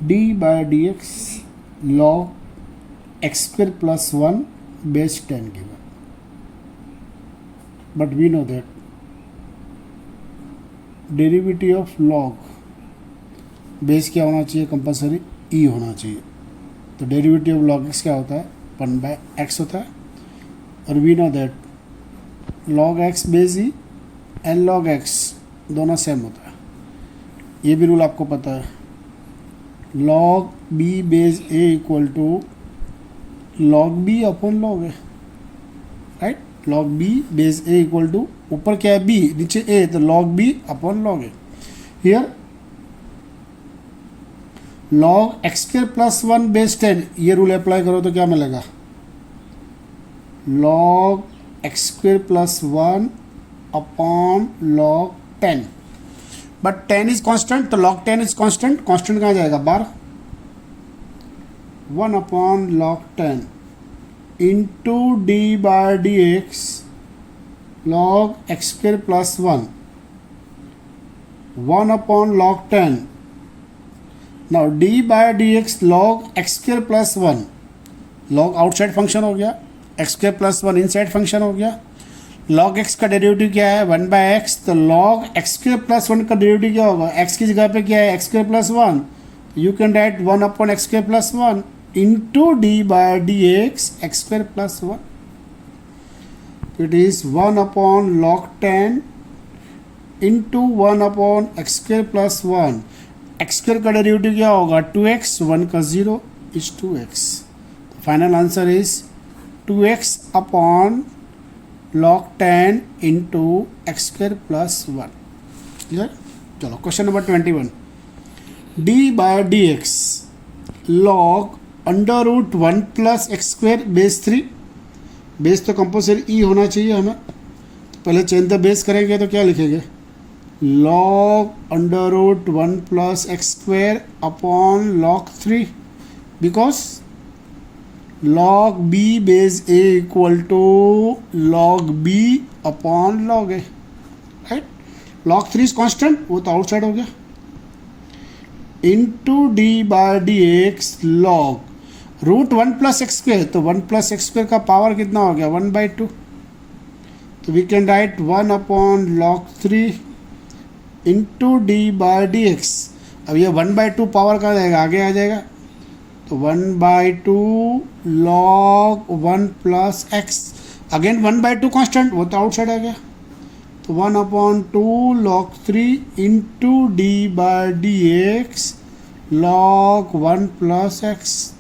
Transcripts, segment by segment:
D by D x log x square plus 1 base 10 given. But we know that derivative of log base क्या होना चाहिए, compulsory e होना चाहिए. तो derivative of log x क्या होता है, 1/x होता है. और we know that log x base e and log x दोनों सेम होता है. ये भी रूल आपको पता है. log b base a equal to log b upon log a, right. log b base a equal to, ऊपर क्या है b, नीचे a, तो log b upon log a. Here log x square plus 1 base 10, ये rule apply करो तो क्या मिलेगा, log x square plus 1 upon log 10. But 10 is constant, तो log 10 इज कांस्टेंट. कांस्टेंट कहाँ जाएगा बाहर, 1 upon log 10 into D by D x log x square plus 1 upon log 10. Now D by D x log x square plus 1, log outside function हो गया, x square plus 1 inside function हो गया. log x का derivative क्या है, 1/x. तो log x square plus 1 का derivative क्या होगा, x की जगह पे क्या है, x square plus 1. You can write 1 upon x square plus 1 into D by D x x square plus 1. It is 1 upon log 10 into 1 upon x square plus 1. x square का derivative क्या होगा, 2x, 1 का 0 is 2x. Final answer is 2x upon log 10 into X square plus 1. Clear. चलो question number 21. D by D x log under root 1 plus x square base 3. Base तो compulsory E होना चाहिए हमें. तो पहले चेंज द बेस करेंगे तो क्या लिखेंगे, log under root 1 plus x square upon log 3, because log b base a equal to log b upon log a, right. log 3 is constant, वो तो आउटसाइड हो गया. Into D by D x log root 1 plus x square, तो 1 plus x square का power कितना हो गया, 1/2. तो we can write 1 upon log 3 into D by D x. अब ये 1/2 पावर का जाएगा, आगे आ जाएगा. तो 1/2 log 1 plus x, again 1/2 constant, वो तो आउटसाइड आ गया. तो 1 upon 2 log 3 into D by D x log 1 plus x.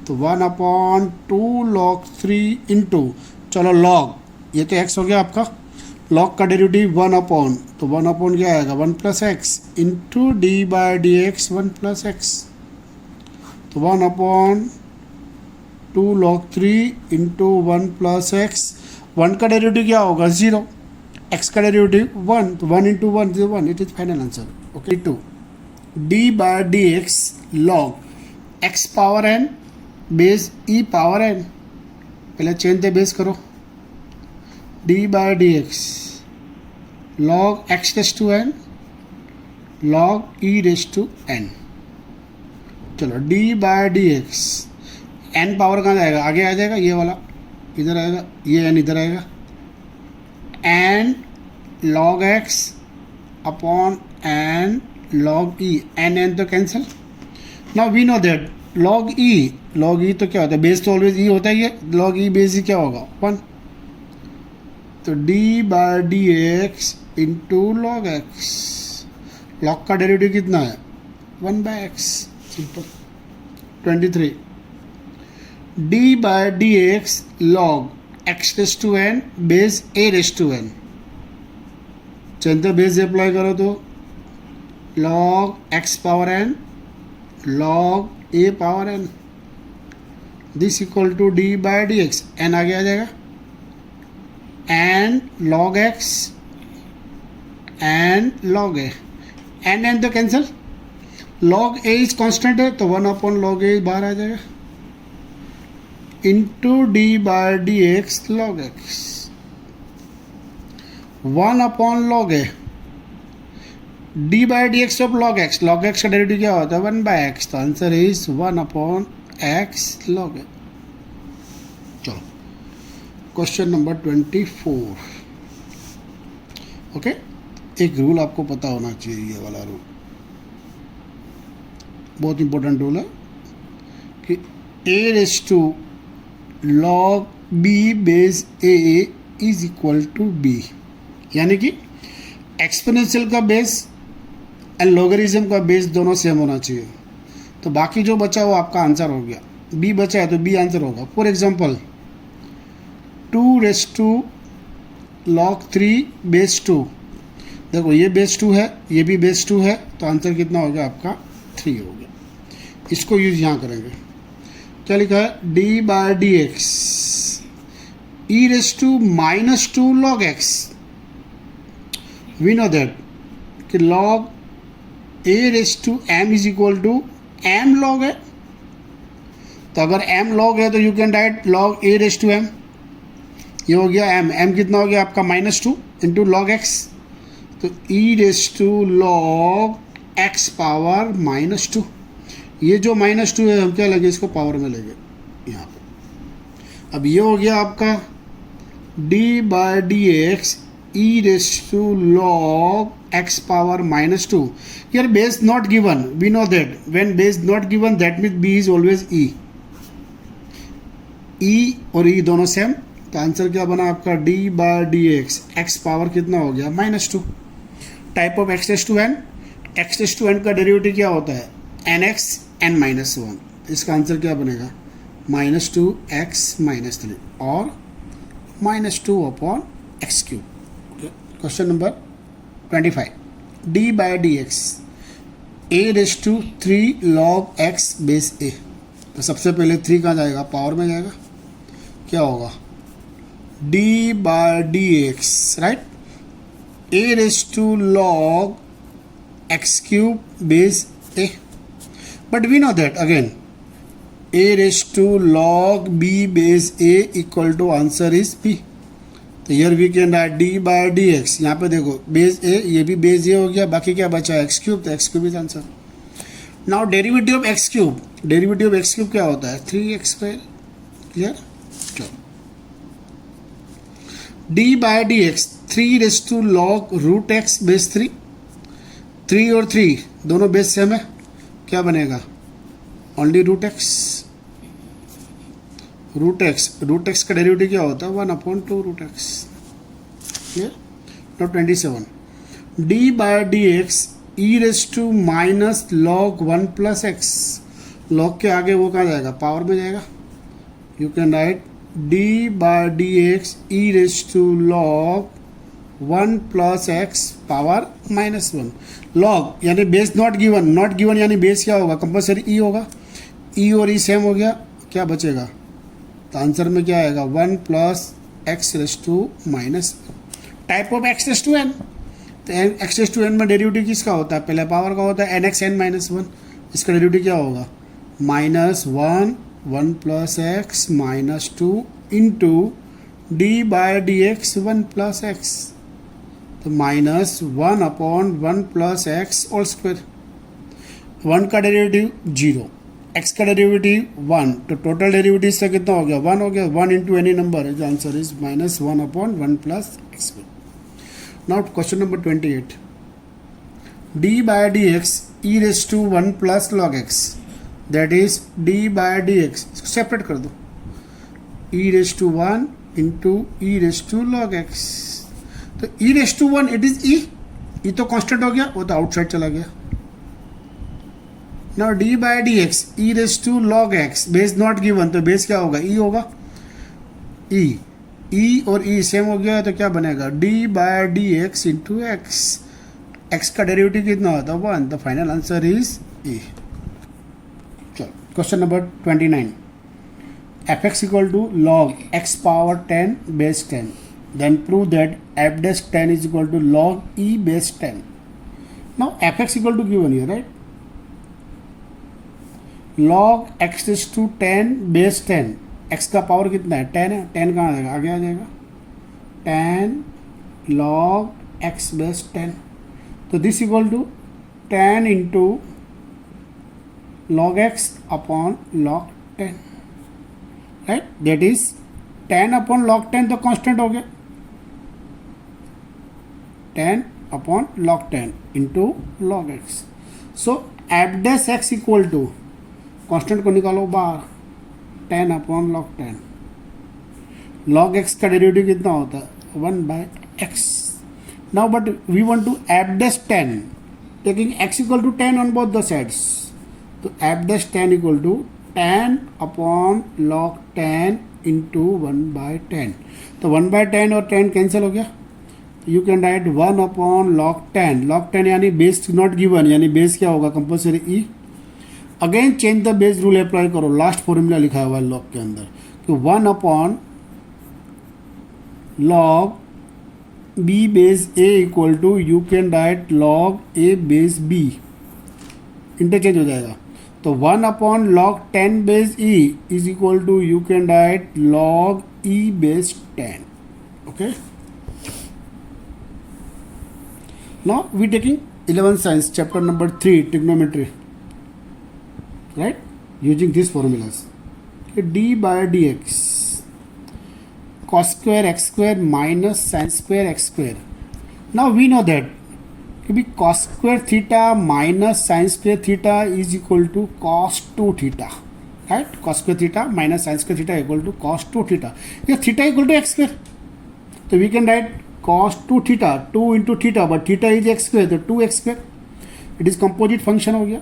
तो 1 अपॉन 2 log 3 इंटू, चलो log, ये तो x हो गया आपका. log का डेरिवेटिव 1 अपॉन, तो 1 अपॉन क्या आएगा, 1 plus x into D by D x 1 plus x. तो 1 upon 2 log 3 into 1 plus x. 1 का डेरिवेटिव क्या होगा, 0. x का डेरिवेटिव 1, तो 1 into 1 0, 1. It is final answer. Okay. 2 d by D x log x power n base e power n. पहले change the base करो. D by D x log x raise to n log e raise to n. चलो d by D x, n power कहाँ जाएगा, आगे आ जाएगा, ये वाला इधर आएगा, ये एन इधर आएगा. N log x upon n log e, n तो cancel. Now we know that log e तो क्या होता है, बेस तो ऑलवेज e होता ही है. log e बेस ही क्या होगा, 1. तो d by D x into log x. log का डेरिवेटिव कितना है, 1/x. Simple. 23 d by D x log x raise to n base a raise to n. Change the base apply करो तो log x power n log a power n. This equal to d by D x, n आगे आ जाएगा, and log x and log a. N तो cancel. log a is constant है, तो 1 upon log a बाहर आ जाएगा. Into D by D x log x. 1 upon log a d by d x of log x का derivative क्या होता है 1/x, तो answer is 1/x log x। चलो क्वेश्चन नंबर 24। ओके, एक रूल आपको पता होना चाहिए, ये वाला रूल बहुत इंपॉर्टेंट रूल है कि a raise to log b base a is equal to b, यानी कि एक्सपोनेंशियल का बेस एंड लॉगरिज्म का बेस दोनों सेम होना चाहिए। तो बाकी जो बचा वो आपका आंसर हो गया, b बचा है तो b आंसर होगा। For example 2 raise to log 3 base 2, देखो ये बेस 2 है, ये भी बेस 2 है, तो आंसर कितना हो गया आपका 3 हो गया। इसको यूज यहाँ करेंगे, क्या लिखा है d by d x e raise to -2 log x। We know that कि log a raise to m is equal to m log है, तो अगर m log है तो you can write log a raise to m, ये हो गया m कितना हो गया आपका -2 इंटू log x, तो e raise to log x power -2, ये जो -2 है हम क्या लगे इसको पावर में लेंगे यहाँ पे। अब ये हो गया आपका d by d x e raise to log x power -2। यार base not given, we know that when base not given that mean b is always e और e दोनों सेम, तो आंसर क्या बना आपका d by d x x power कितना हो गया -2। Type of x raise to n, x raise to n का डेरिवेटिव क्या होता है nx n-1, इसका आंसर क्या बनेगा -2x -3 और -2/x³। Question number 25 d by d x a raise to 3 log x base a, तो सबसे पहले 3 कहाँ जाएगा पावर में जाएगा, क्या होगा d by d x right a raise to log x³ base a, but we know that again a raised to log b base a equal to answer is b, तो here we can write d by dx। यहाँ पे देखो base a, ये भी base a हो गया, बाकी क्या बचा है x³, तो x³ is answer. Now derivative of x³, derivative of x³ क्या होता है 3x²। क्लियर, चलो d by d x 3 raise to log root x base 3, 3 और 3 दोनों बेस सेम है, क्या बनेगा only root x. Root x का डेरिवेटिव क्या होता है 1/2 root x. Clear, not 27 d by d x e raise to minus log 1 plus x, log के आगे वो कहाँ जाएगा पावर में जाएगा, you can write d by d x e raise to log 1 plus x power -1। Log यानी base not given, not given यानी base क्या होगा कंपल्सरी ई होगा, ई और ई सेम हो गया, क्या बचेगा, तो आंसर में क्या आएगा 1 plus x raise to -1। Type of x raise to n, तो एक्स रेस टू एन में डेरिवेटिव किसका होता है पहले पावर का होता है nx n-1, इसका डेरिवेटिव क्या होगा -1 1 plus x -2 into D by d x 1 plus x, तो -1/1 प्लस एक्स होल स्क्वायर। 1 का डेरिवेटिव 0, x का डेरिवेटिव 1, तो टोटल डेरिवेटिव से कितना हो गया 1 हो गया, 1 इंटू एनी नंबर, जो answer is -1/1 plus x. Now question number 28 d by d x e raise to 1 plus log x, that is d by d x, इसको सेपरेट कर दो, e raise to 1 into e raise to log x, तो e raise to 1 it is e तो constant हो गया, वो तो outside चला गया। Now d by d x e raise to log x, base not given, तो बेस क्या होगा e होगा, e और e सेम हो गया, तो क्या बनेगा d by d x into x, x का डेरिवेटिव कितना होता है 1, the final answer is e। चलो question number 29 fx equal to log x power 10 base 10, then prove that f dash 10 is equal to log e base 10. Now fx equal to given here, right? log x is to 10 base 10, x का power कितना है 10 है, 10 कहाँ आ जाएगा आगे आ जाएगा 10 log x base 10, तो this equal to tan into log x upon log 10, right, that is tan upon log 10 तो कांस्टेंट हो गया, tan अपॉन log 10 इंटू log x. So f dash x equal to constant को निकालो बाहर, tan upon log 10. log x का derivative कितना होता है 1/x. Now but we want to f dash 10 taking x equal to 10 on both the sides. तो f dash 10 equal to tan upon log 10 into 1/10. तो 1/10 और 10 कैंसिल हो गया. You can write 1 upon log 10. log 10 यानी base not given, यानी base क्या होगा compulsory e. Again change the base rule apply करो, लास्ट फॉर्मूला लिखा हुआ है log के अंदर कि 1 upon log b base a equal to you can write log a base b. Interchange हो जाएगा. तो 1 upon log 10 base e is equal to you can write log e base 10. Okay, now we taking 11th science chapter number 3 trigonometry, right, using this formulas. d by D x cos square x square minus sin square x square. Now we know that कि भी cos square theta minus sin square theta is equal to cos 2 theta, right? cos square theta minus sin square theta equal to cos 2 theta. ये theta equal to x square, तो we can write cos 2 theta 2 into theta, but theta is x square, तो 2x square. It is composite function हो गया.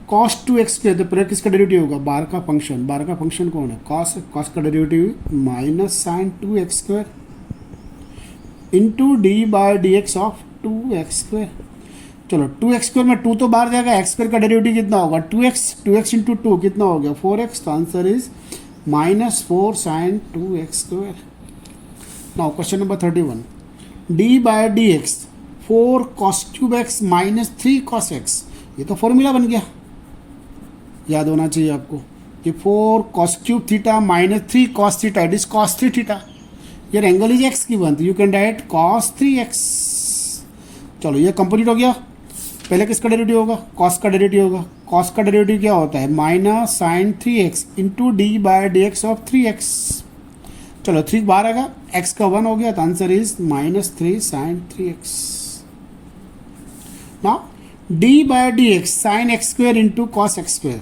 cos 2x square, तो पूरा किसका derivative होगा, बार का फंक्शन. बार का फंक्शन कौन है, cos का derivative minus sine 2x square into D by D x of 2x square. चलो 2x स्क्वायर में 2 तो बाहर जाएगा, x स्क्वायर का डेरिवेटिव कितना होगा 2x इंटू 2 कितना हो गया 4x. तो answer is -4 sine 2x square. Now question number 31, d by D x 4 cos cube x minus 3 cos x. ये तो फॉर्मूला बन गया, याद होना चाहिए आपको कि 4 cos cube theta minus 3 cos theta, it is cos 3 theta. ये एंगल इज x की बनती, you can right cos 3x. चलो ये कंप्लीट हो गया. पहले किसका डेरिवेटिव होगा, cos का डेरिवेटिव होगा. cos का डेरिवेटिव क्या होता है minus sine 3x into D by D x of 3x. चलो 3 बाहर आएगा, x का 1 हो गया, तो आंसर इज -3 साइन 3x. नाउ d by dx sin x square into cos x square.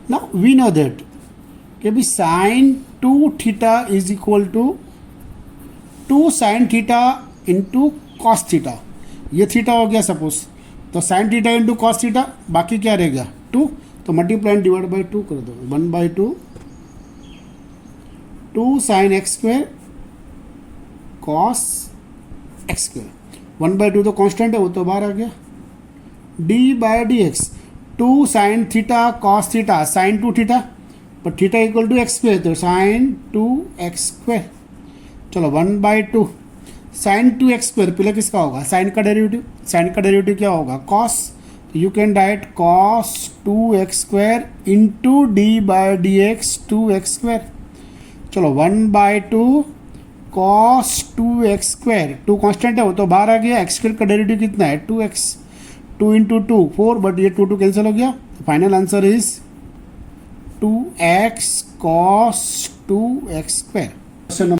Now we know that कि भी sin 2 theta is equal to 2 sin theta into cos theta. ये थीटा हो गया सपोज, तो sin theta into cos theta, बाकी क्या रहेगा 2, तो मल्टीप्लाई डिवाइड बाई 2 कर दो. 1/2 2 sin x square cos x square. 1/2 तो कांस्टेंट है, वो तो बाहर आ गया. d by D x 2 sine theta cos theta sine 2 theta, पर theta equal to x square, तो साइन 2x स्क्वायर. चलो 1/2 साइन 2x स्क्वायर, पहले किसका होगा साइन का डेरिवेटिव. साइन का डेरिवेटिव क्या होगा कॉस, तो you can write cos 2x square into D by D x 2x square. चलो 1/2 cos 2x स्क्वायर, 2 कांस्टेंट है वो तो बाहर आ गया. x स्क्वायर का डेरिवेटिव कितना है 2x, 2 इंटू 2 4, बट ये 2 कैंसिल हो गया. Final answer is 2x cos 2x square. Question